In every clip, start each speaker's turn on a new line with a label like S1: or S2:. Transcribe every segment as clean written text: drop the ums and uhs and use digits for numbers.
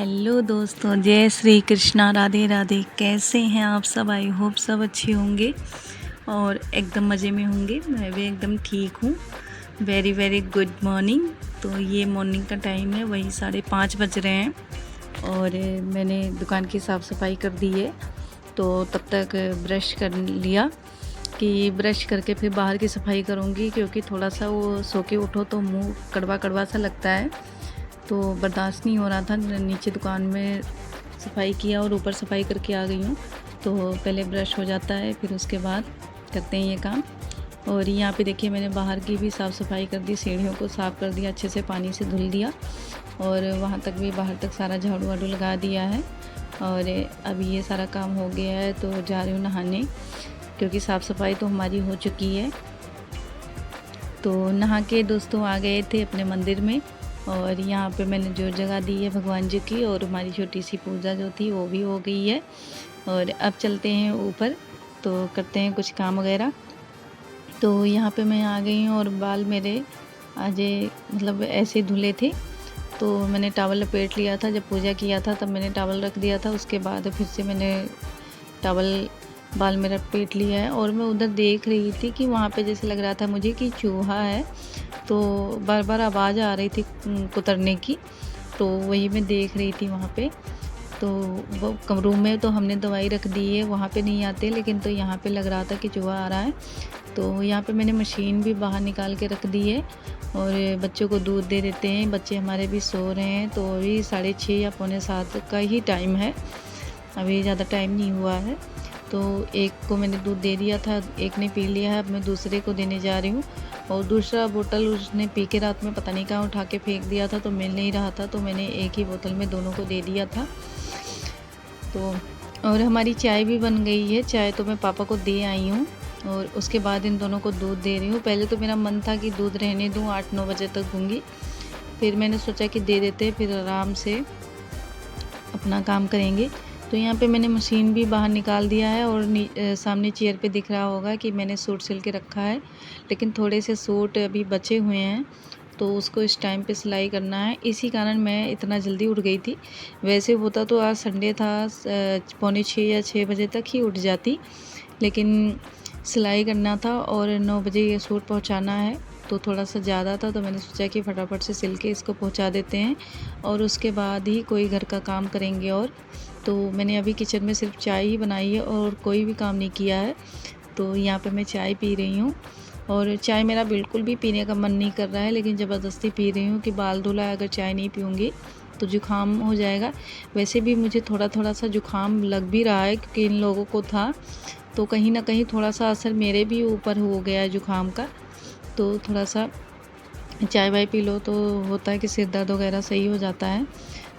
S1: Hello दोस्तों, जय श्री कृष्णा, राधे राधे। कैसे हैं आप सब? आई होप सब अच्छे होंगे और एकदम मज़े में होंगे। मैं भी एकदम ठीक हूँ। Very very good morning. तो ये मॉर्निंग का टाइम है, वही 5:30 बज रहे हैं और मैंने दुकान की साफ़ सफाई कर दी है। तो तब तक ब्रश कर लिया कि ब्रश करके फिर बाहर की सफाई करूँगी, क्योंकि थोड़ा सा वो सो के उठो तो मुँह कड़वा कड़वा सा लगता है, तो बर्दाश्त नहीं हो रहा था। नीचे दुकान में सफाई किया और ऊपर सफाई करके आ गई हूँ। तो पहले ब्रश हो जाता है, फिर उसके बाद करते हैं ये काम। और यहाँ पे देखिए, मैंने बाहर की भी साफ़ सफाई कर दी, सीढ़ियों को साफ़ कर दिया, अच्छे से पानी से धुल दिया और वहाँ तक भी, बाहर तक सारा झाड़ू वाड़ू लगा दिया है। और अभी ये सारा काम हो गया है तो जा रही हूँ नहाने, क्योंकि साफ़ सफाई तो हमारी हो चुकी है। तो नहा के दोस्तों आ गए थे अपने मंदिर में, और यहाँ पे मैंने जो जगह दी है भगवान जी की, और हमारी छोटी सी पूजा जो थी वो भी हो गई है। और अब चलते हैं ऊपर, तो करते हैं कुछ काम वगैरह। तो यहाँ पे मैं आ गई हूँ और बाल मेरे आज मतलब ऐसे धुले थे, तो मैंने टॉवल लपेट लिया था। जब पूजा किया था तब मैंने टॉवल रख दिया था, उसके बाद फिर से मैंने टॉवल बाल में लपेट लिया है। और मैं उधर देख रही थी कि वहाँ पे जैसे लग रहा था मुझे कि चूहा है, तो बार बार आवाज़ आ रही थी कुतरने की, तो वही मैं देख रही थी वहाँ पे। तो वो रूम में तो हमने दवाई रख दी है, वहाँ पे नहीं आते, लेकिन तो यहाँ पे लग रहा था कि चूहा आ रहा है। तो यहाँ पे मैंने मशीन भी बाहर निकाल के रख दी है और बच्चों को दूध दे देते हैं। बच्चे हमारे भी सो रहे हैं, तो अभी 6:30 या 6:45 का ही टाइम है, अभी ज़्यादा टाइम नहीं हुआ है। तो एक को मैंने दूध दे दिया था, एक ने पी लिया है, अब मैं दूसरे को देने जा रही हूँ। और दूसरा बोतल उसने पी के रात में पता नहीं कहाँ उठा के फेंक दिया था, तो मिल नहीं रहा था, तो मैंने एक ही बोतल में दोनों को दे दिया था। तो और हमारी चाय भी बन गई है, चाय तो मैं पापा को दे आई हूँ और उसके बाद इन दोनों को दूध दे रही हूँ। पहले तो मेरा मन था कि दूध रहने दूँ, 8-9 बजे तक दूँगी, फिर मैंने सोचा कि दे देते, फिर आराम से अपना काम करेंगे। तो यहाँ पे मैंने मशीन भी बाहर निकाल दिया है और सामने चेयर पे दिख रहा होगा कि मैंने सूट सिल के रखा है, लेकिन थोड़े से सूट अभी बचे हुए हैं, तो उसको इस टाइम पे सिलाई करना है। इसी कारण मैं इतना जल्दी उठ गई थी। वैसे होता तो आज संडे था, 5:45 या 6 बजे तक ही उठ जाती, लेकिन सिलाई करना था और 9 बजे ये सूट पहुँचाना है, तो थोड़ा सा ज़्यादा था, तो मैंने सोचा कि फटाफट से सिल के इसको पहुँचा देते हैं और उसके बाद ही कोई घर का काम करेंगे। और तो मैंने अभी किचन में सिर्फ चाय ही बनाई है और कोई भी काम नहीं किया है। तो यहाँ पे मैं चाय पी रही हूँ और चाय मेरा बिल्कुल भी पीने का मन नहीं कर रहा है, लेकिन ज़बरदस्ती पी रही हूँ कि बाल धुला है, अगर चाय नहीं पीऊँगी तो जुकाम हो जाएगा। वैसे भी मुझे थोड़ा थोड़ा सा जुकाम लग भी रहा है, क्योंकि इन लोगों को था, तो कहीं ना कहीं थोड़ा सा असर मेरे भी ऊपर हो गया है जुकाम का। तो थोड़ा सा चाय वाय पी लो तो होता है कि सिर दर्द वगैरह सही हो जाता है।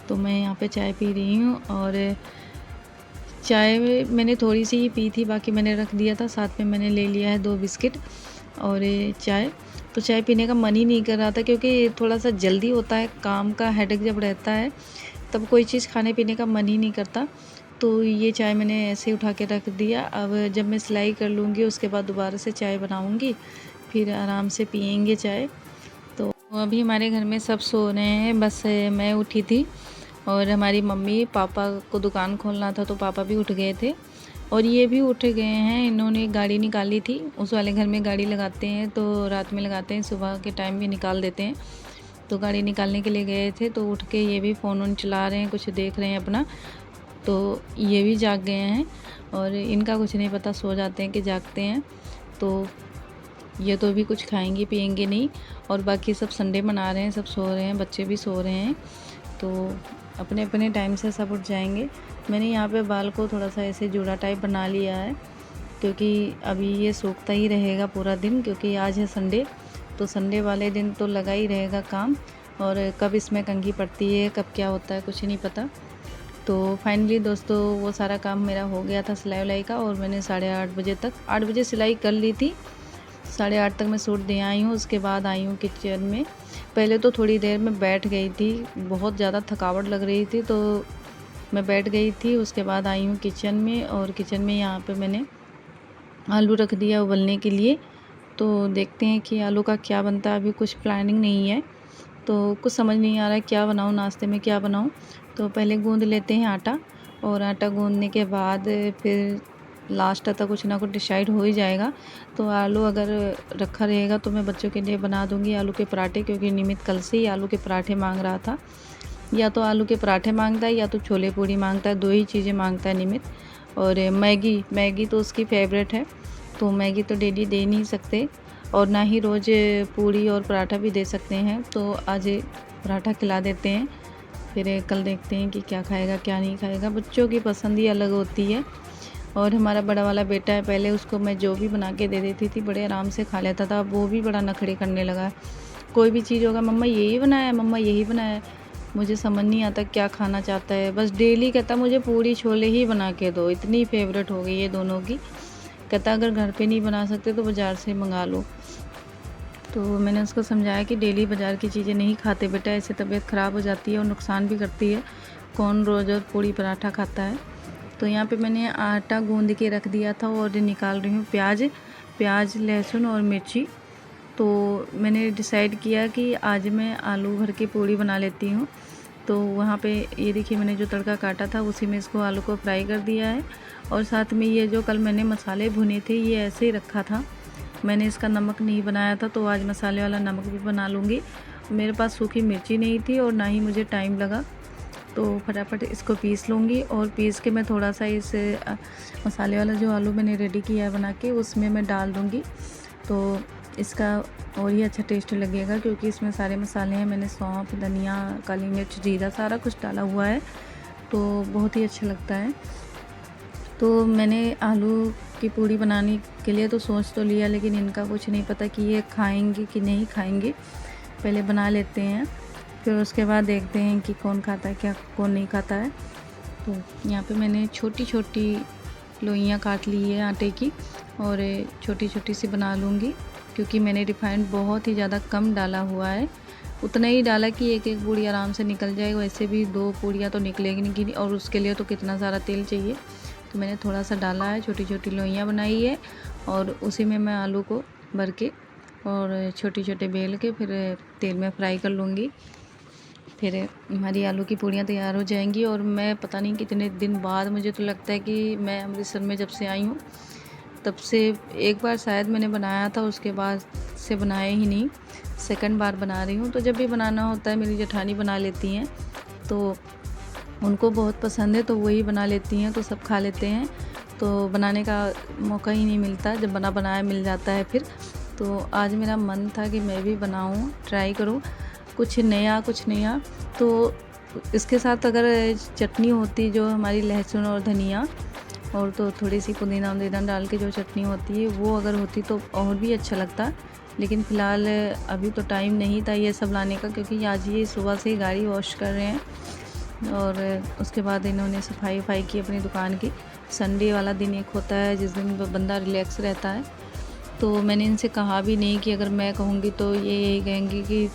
S1: तो मैं यहाँ पे चाय पी रही हूँ और चाय मैंने थोड़ी सी ही पी थी, बाकी मैंने रख दिया था। साथ में मैंने ले लिया है 2 बिस्किट और चाय। तो चाय पीने का मन ही नहीं कर रहा था, क्योंकि थोड़ा सा जल्दी होता है काम का, हेडेक जब रहता है तब कोई चीज़ खाने पीने का मन ही नहीं करता। तो ये चाय मैंने ऐसे ही उठा के रख दिया। अब जब मैं सिलाई कर लूँगी उसके बाद दोबारा से चाय बनाऊँगी, फिर आराम से पियेंगे चाय। तो अभी हमारे घर में सब सो रहे हैं, बस मैं उठी थी और हमारी मम्मी, पापा को दुकान खोलना था तो पापा भी उठ गए थे और ये भी उठ गए हैं। इन्होंने गाड़ी निकाली थी, उस वाले घर में गाड़ी लगाते हैं, तो रात में लगाते हैं, सुबह के टाइम भी निकाल देते हैं। तो गाड़ी निकालने के लिए गए थे, तो उठ के ये भी फ़ोन वोन चला रहे हैं, कुछ देख रहे हैं अपना। तो ये भी जाग गए हैं और इनका कुछ नहीं पता, सो जाते हैं कि जागते हैं। तो ये तो भी कुछ खाएंगे पिएंगे नहीं, और बाकी सब संडे मना रहे हैं, सब सो रहे हैं, बच्चे भी सो रहे हैं, तो अपने अपने टाइम से सब उठ जाएंगे। मैंने यहाँ पे बाल को थोड़ा सा ऐसे जूड़ा टाइप बना लिया है, क्योंकि अभी ये सूखता ही रहेगा पूरा दिन, क्योंकि आज है संडे, तो संडे वाले दिन तो लगा ही रहेगा काम, और कब इसमें कंघी पड़ती है, कब क्या होता है, कुछ नहीं पता। तो फाइनली दोस्तों वो सारा काम मेरा हो गया था सिलाई उलाई का, और मैंने 8:30 बजे तक, 8 बजे सिलाई कर ली थी, 8:30 तक मैं सूट दे आई हूँ। उसके बाद आई हूँ किचन में। पहले तो थोड़ी देर में बैठ गई थी, बहुत ज़्यादा थकावट लग रही थी, तो मैं बैठ गई थी। उसके बाद आई हूँ किचन में, और किचन में यहाँ पे मैंने आलू रख दिया उबलने के लिए। तो देखते हैं कि आलू का क्या बनता है, अभी कुछ प्लानिंग नहीं है, तो कुछ समझ नहीं आ रहा है क्या बनाऊँ, नाश्ते में क्या बनाऊँ। तो पहले गूँध लेते हैं आटा, और आटा गूँधने के बाद फिर लास्ट तक कुछ ना कुछ डिसाइड हो ही जाएगा। तो आलू अगर रखा रहेगा तो मैं बच्चों के लिए बना दूँगी आलू के पराठे, क्योंकि निमित कल से ही आलू के पराठे मांग रहा था। या तो आलू के पराठे मांगता है या तो छोले पूड़ी मांगता है, 2 ही चीज़ें मांगता है निमित। और मैगी तो उसकी फेवरेट है, तो मैगी तो डेली दे नहीं सकते, और ना ही रोज़ पूड़ी और पराठा भी दे सकते हैं। तो आज पराठा खिला देते हैं, फिर कल देखते हैं कि क्या खाएगा क्या नहीं खाएगा। बच्चों की पसंद ही अलग होती है। और हमारा बड़ा वाला बेटा है, पहले उसको मैं जो भी बना के दे देती थी बड़े आराम से खा लेता था। अब वो भी बड़ा नखरे करने लगा। कोई भी चीज़ होगा, मम्मा यही बनाया है, मम्मा यही बनाया है। मुझे समझ नहीं आता क्या खाना चाहता है। बस डेली कहता मुझे पूड़ी छोले ही बना के दो, इतनी फेवरेट हो गई है दोनों की। कहता अगर घर पे नहीं बना सकते तो बाज़ार से मंगा लो। तो मैंने उसको समझाया कि डेली बाज़ार की चीज़ें नहीं खाते बेटा, ऐसे तबीयत ख़राब हो जाती है और नुकसान भी करती है। कौन रोज़ रोज़ पूड़ी पराठा खाता है। तो यहाँ पे मैंने आटा गूँध के रख दिया था और निकाल रही हूँ प्याज, लहसुन और मिर्ची। तो मैंने डिसाइड किया कि आज मैं आलू भर के पूड़ी बना लेती हूँ। तो वहाँ पे ये देखिए मैंने जो तड़का काटा था उसी में इसको आलू को फ्राई कर दिया है। और साथ में ये जो कल मैंने मसाले भुने थे ये ऐसे ही रखा था, मैंने इसका नमक नहीं बनाया था, तो आज मसाले वाला नमक भी बना लूँगी। मेरे पास सूखी मिर्ची नहीं थी और ना ही मुझे टाइम लगा, तो फटाफट इसको पीस लूँगी। और पीस के मैं थोड़ा सा इस मसाले वाला जो आलू मैंने रेडी किया है बना के उसमें मैं डाल दूँगी, तो इसका और ही अच्छा टेस्ट लगेगा, क्योंकि इसमें सारे मसाले हैं। मैंने सौंफ, धनिया, काली मिर्च, जीरा सारा कुछ डाला हुआ है, तो बहुत ही अच्छा लगता है। तो मैंने आलू की पूड़ी बनाने के लिए तो सोच तो लिया, लेकिन इनका कुछ नहीं पता कि ये खाएंगे कि नहीं खाएंगे। पहले बना लेते हैं, फिर उसके बाद देखते हैं कि कौन खाता है क्या कौन नहीं खाता है। तो यहाँ पे मैंने छोटी छोटी लोइयाँ काट ली है आटे की, और छोटी छोटी सी बना लूँगी, क्योंकि मैंने रिफाइंड बहुत ही ज़्यादा कम डाला हुआ है। उतना ही डाला कि एक एक पूड़ी आराम से निकल जाए। वैसे भी 2 पूड़ियाँ तो निकलेगी नहीं, और उसके लिए तो कितना सारा तेल चाहिए। तो मैंने थोड़ा सा डाला है, छोटी छोटी लोइयाँ बनाई है, और उसी में मैं आलू को भर के और छोटे छोटे बेल के फिर तेल में फ्राई कर लूँगी। फिर हमारी आलू की पूड़ियाँ तैयार हो जाएंगी। और मैं पता नहीं कितने दिन बाद, मुझे तो लगता है कि मैं अमृतसर में जब से आई हूँ तब से एक बार शायद मैंने बनाया था, उसके बाद से बनाया ही नहीं। सेकंड बार बना रही हूँ। तो जब भी बनाना होता है मेरी जेठानी बना लेती हैं, तो उनको बहुत पसंद है, तो वही बना लेती हैं, तो सब खा लेते हैं। तो बनाने का मौका ही नहीं मिलता, जब बना बनाया मिल जाता है फिर। तो आज मेरा मन था कि मैं भी बनाऊँ, ट्राई करूँ कुछ नया। तो इसके साथ अगर चटनी होती जो हमारी लहसुन और धनिया, और तो थोड़ी सी पुदीना वुदीना डाल के जो चटनी होती है वो अगर होती तो और भी अच्छा लगता। लेकिन फ़िलहाल अभी तो टाइम नहीं था ये सब लाने का, क्योंकि आज ये सुबह से ही गाड़ी वॉश कर रहे हैं, और उसके बाद इन्होंने सफाई वफाई की अपनी दुकान की। संडे वाला दिन एक होता है जिस दिन बंदा रिलैक्स रहता है। तो मैंने इनसे कहा भी नहीं कि अगर मैं कहूँगी तो ये यही कहेंगे कि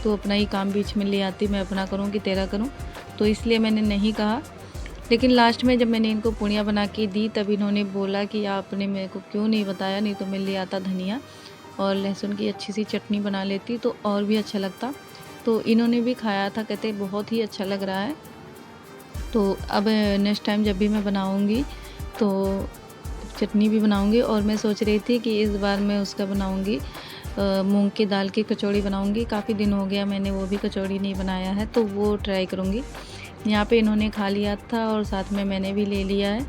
S1: तो अपना ही काम बीच में ले आती, मैं अपना करूँ कि तेरा करूँ। तो इसलिए मैंने नहीं कहा। लेकिन लास्ट में जब मैंने इनको पूड़ियाँ बना के दी तब इन्होंने बोला कि आपने मेरे को क्यों नहीं बताया, नहीं तो मैं ले आता धनिया और लहसुन की अच्छी सी चटनी बना लेती तो और भी अच्छा लगता। तो इन्होंने भी खाया था, कहते बहुत ही अच्छा लग रहा है। तो अब नेक्स्ट टाइम जब भी मैं बनाऊँगी तो चटनी भी बनाऊँगी। और मैं सोच रही थी कि इस बार मैं उसका बनाऊँगी, मूंग की दाल की कचौड़ी बनाऊँगी। काफ़ी दिन हो गया मैंने वो भी कचौड़ी नहीं बनाया है, तो वो ट्राई करूँगी। यहाँ पे इन्होंने खा लिया था और साथ में मैंने भी ले लिया है।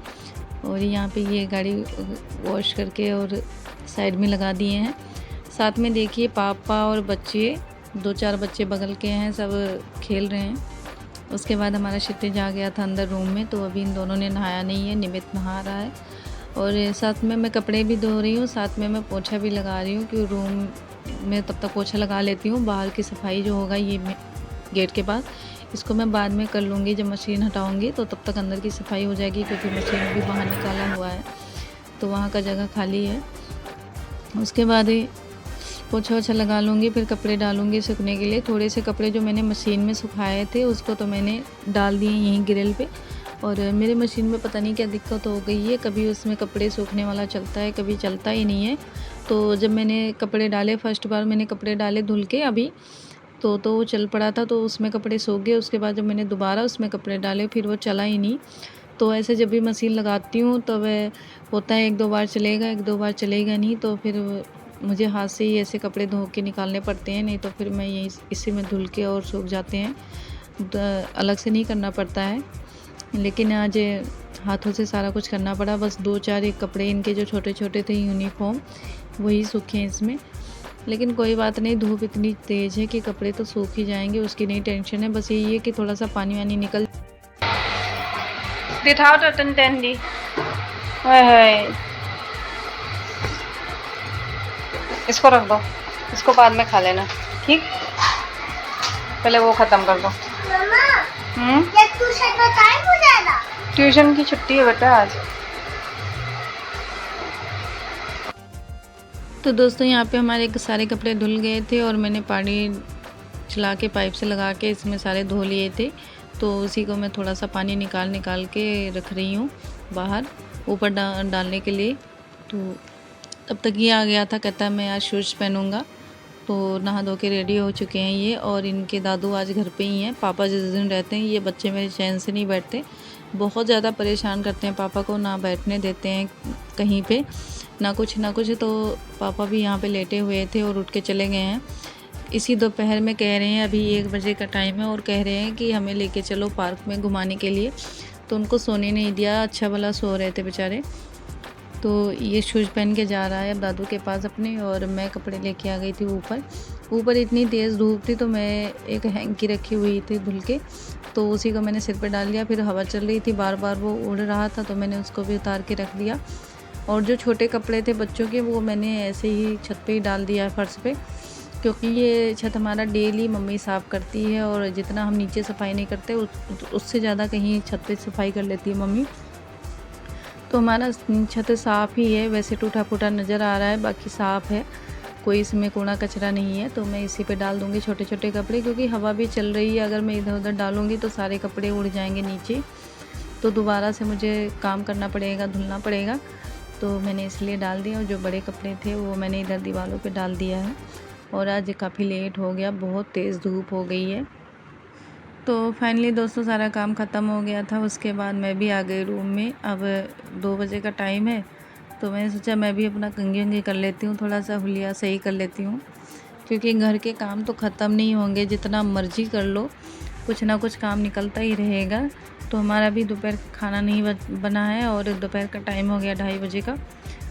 S1: और यहाँ पे ये गाड़ी वॉश करके और साइड में लगा दिए हैं। साथ में देखिए पापा और बच्चे, 2-4 बच्चे बगल के हैं, सब खेल रहे हैं। उसके बाद हमारा क्षितिज आ गया था अंदर रूम में, तो अभी इन दोनों ने नहाया नहीं है, निमित नहा रहा है। और साथ में मैं कपड़े भी धो रही हूँ, साथ में मैं पोछा भी लगा रही हूँ कि रूम में तब तक पोछा लगा लेती हूँ। बाहर की सफाई जो होगा ये गेट के पास, इसको मैं बाद में कर लूँगी जब मशीन हटाऊँगी, तो तब तक अंदर की सफाई हो जाएगी, क्योंकि मशीन भी बाहर निकाला हुआ है तो वहाँ का जगह खाली है। उसके बाद पोछा वोछा लगा लूँगी, फिर कपड़े डालूँगी सूखने के लिए। थोड़े से कपड़े जो मैंने मशीन में सुखाए थे उसको तो मैंने डाल दिए यहीं ग्रिल पे। और मेरे मशीन में पता नहीं क्या दिक्कत हो गई है, कभी उसमें कपड़े सूखने वाला चलता है, कभी चलता ही नहीं है। तो जब मैंने कपड़े डाले, फर्स्ट बार मैंने कपड़े डाले धुल के अभी, तो वो चल पड़ा था, तो उसमें कपड़े सूख गए। उसके बाद जब मैंने दोबारा उसमें कपड़े डाले फिर वो चला ही नहीं। तो ऐसे जब भी मशीन लगाती हूँ तो वह होता है 1-2 बार चलेगा, 1-2 बार चलेगा नहीं, तो फिर मुझे हाथ से ही ऐसे कपड़े धो के निकालने पड़ते हैं, नहीं तो फिर मैं यही इसी में धुल के और सूख जाते हैं, अलग से नहीं करना पड़ता है। लेकिन आज हाथों से सारा कुछ करना पड़ा। बस 2-4 एक कपड़े इनके जो छोटे छोटे थे यूनिफॉर्म वही सूखे हैं इसमें, लेकिन कोई बात नहीं, धूप इतनी तेज़ है कि कपड़े तो सूख ही जाएंगे, उसकी नहीं टेंशन है। बस यही है कि थोड़ा सा पानी वानी निकल दिखाओ तो टेंडी। इसको रख दो, इसको बाद में खा लेना, ठीक? पहले वो ख़त्म कर दो। ट्यूशन की छुट्टी है बेटा आज। तो दोस्तों यहाँ पे हमारे सारे कपड़े धुल गए थे और मैंने पानी चला के पाइप से लगा के इसमें सारे धो लिए थे। तो उसी को मैं थोड़ा सा पानी निकाल के रख रही हूँ बाहर ऊपर डालने के लिए। तो तब तक ये आ गया था, कहता मैं आज शूज़ पहनूँगा। तो नहा धो के रेडी हो चुके हैं ये, और इनके दादू आज घर पे ही हैं। पापा जिस दिन रहते हैं ये बच्चे मेरे चैन से नहीं बैठते, बहुत ज़्यादा परेशान करते हैं पापा को, ना बैठने देते हैं कहीं पे, ना कुछ। तो पापा भी यहाँ पे लेटे हुए थे और उठ के चले गए हैं। इसी दोपहर में कह रहे हैं, अभी 1 बजे का टाइम है, और कह रहे हैं कि हमें लेके चलो पार्क में घुमाने के लिए। तो उनको सोने नहीं दिया, अच्छा भला सो रहे थे बेचारे। तो ये शूज़ पहन के जा रहा है अब दादू के पास अपने, और मैं कपड़े लेके आ गई थी ऊपर इतनी तेज़ धूप थी तो मैं एक हैंकी रखी हुई थी धुल के, तो उसी को मैंने सिर पे डाल लिया। फिर हवा चल रही थी, बार बार वो उड़ रहा था, तो मैंने उसको भी उतार के रख दिया। और जो छोटे कपड़े थे बच्चों के वो मैंने ऐसे ही छत पे ही डाल दिया फर्श पे, क्योंकि ये छत हमारा डेली मम्मी साफ़ करती है, और जितना हम नीचे सफाई नहीं करते उससे ज़्यादा कहीं छत पे सफाई कर लेती है मम्मी। तो हमारा छत साफ़ ही है, वैसे टूटा फूटा नज़र आ रहा है, बाकी साफ़ है, कोई इसमें कूड़ा कचरा नहीं है। तो मैं इसी पे डाल दूँगी छोटे छोटे कपड़े, क्योंकि हवा भी चल रही है, अगर मैं इधर उधर डालूँगी तो सारे कपड़े उड़ जाएंगे नीचे, तो दोबारा से मुझे काम करना पड़ेगा, धुलना पड़ेगा। तो मैंने इसलिए डाल दिया, और जो बड़े कपड़े थे वो मैंने इधर दीवारों पे डाल दिया है। और आज काफ़ी लेट हो गया, बहुत तेज़ धूप हो गई है। तो फाइनली दोस्तों सारा काम ख़त्म हो गया था। उसके बाद मैं भी आ गई रूम में। अब 2 बजे का टाइम है, तो मैंने सोचा मैं भी अपना कंघी वंघी कर लेती हूँ, थोड़ा सा हुलिया सही कर लेती हूँ, क्योंकि घर के काम तो ख़त्म नहीं होंगे, जितना मर्जी कर लो कुछ ना कुछ काम निकलता ही रहेगा। तो हमारा भी दोपहर का खाना नहीं बना है, और दोपहर का टाइम हो गया 2:30 बजे का।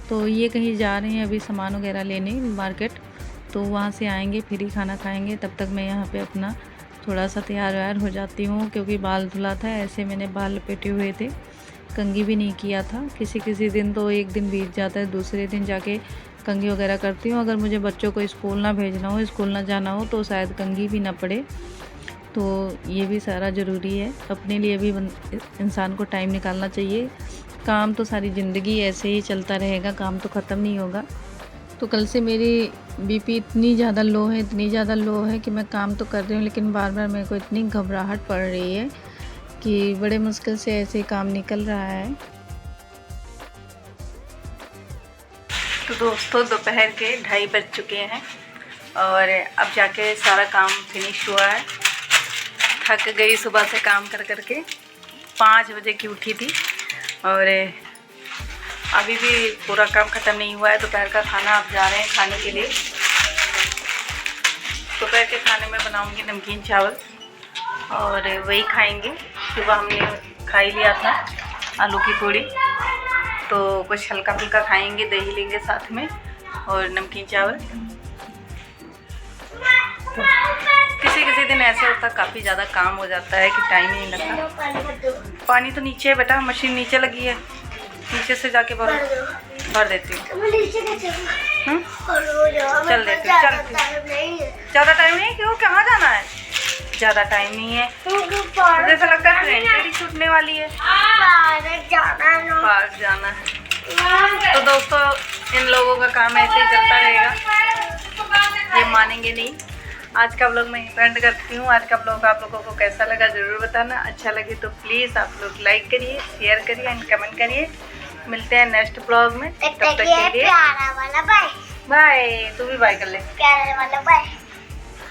S1: तो ये कहीं जा रहे हैं अभी सामान वगैरह लेने मार्केट, तो वहाँ से आएंगे फिर ही खाना खाएंगे। तब तक मैं यहाँ पे अपना थोड़ा सा तैयार व्यार हो जाती हूँ, क्योंकि बाल धुला था, ऐसे मैंने बाल लपेटे हुए थे, कंघी भी नहीं किया था। किसी दिन तो एक दिन बीत जाता है, दूसरे दिन जाके कंघी वगैरह करती हूँ। अगर मुझे बच्चों को स्कूल ना भेजना हो, स्कूल ना जाना हो, तो शायद कंघी भी ना पड़े। तो ये भी सारा ज़रूरी है, अपने लिए भी इंसान को टाइम निकालना चाहिए। काम तो सारी ज़िंदगी ऐसे ही चलता रहेगा, काम तो ख़त्म नहीं होगा। तो कल से मेरी बीपी इतनी ज़्यादा लो है कि मैं काम तो कर रही हूँ, लेकिन बार बार मेरे को इतनी घबराहट पड़ रही है कि बड़े मुश्किल से ऐसे काम निकल रहा है। तो दोस्तों दोपहर के 2:30 बज चुके हैं, और अब जाके सारा काम फिनिश हुआ है। थक गई सुबह से काम कर के, 5 बजे की उठी थी, और अभी भी पूरा काम ख़त्म नहीं हुआ है। दोपहर का खाना अब जा रहे हैं खाने के लिए। दोपहर के खाने में बनाऊंगी नमकीन चावल, और वही खाएंगे। सुबह हमने खा ही लिया था आलू की पूड़ी, तो कुछ हल्का फुल्का खाएंगे, दही लेंगे साथ में, और नमकीन चावल। किसी दिन ऐसे होता काफ़ी ज़्यादा काम हो जाता है कि टाइम ही नहीं लगता। पानी तो नीचे है बेटा, मशीन नीचे लगी है, नीचे से जाके भर देती हूँ। चल देती हूँ, चल। ज़्यादा टाइम नहीं, क्यों, कहाँ जाना है? ज़्यादा टाइम नहीं है, जैसा लगता है ट्रेन मेरी छूटने वाली है, पार्क जाना है। तो दोस्तों इन लोगों का काम ऐसे ही चलता रहेगा, ये मानेंगे नहीं। आज का ब्लॉग मैं एंड करती हूँ। आज का ब्लॉग आप लोगों को कैसा लगा ज़रूर बताना। अच्छा लगे तो प्लीज़ आप लोग लाइक करिए, शेयर करिए एंड कमेंट करिए। मिलते हैं नेक्स्ट ब्लॉग में, तब तक के लिए
S2: प्यारा वाला बाय।
S1: बाय। तू भी बाय कर ले,
S2: प्यारा वाला बाय।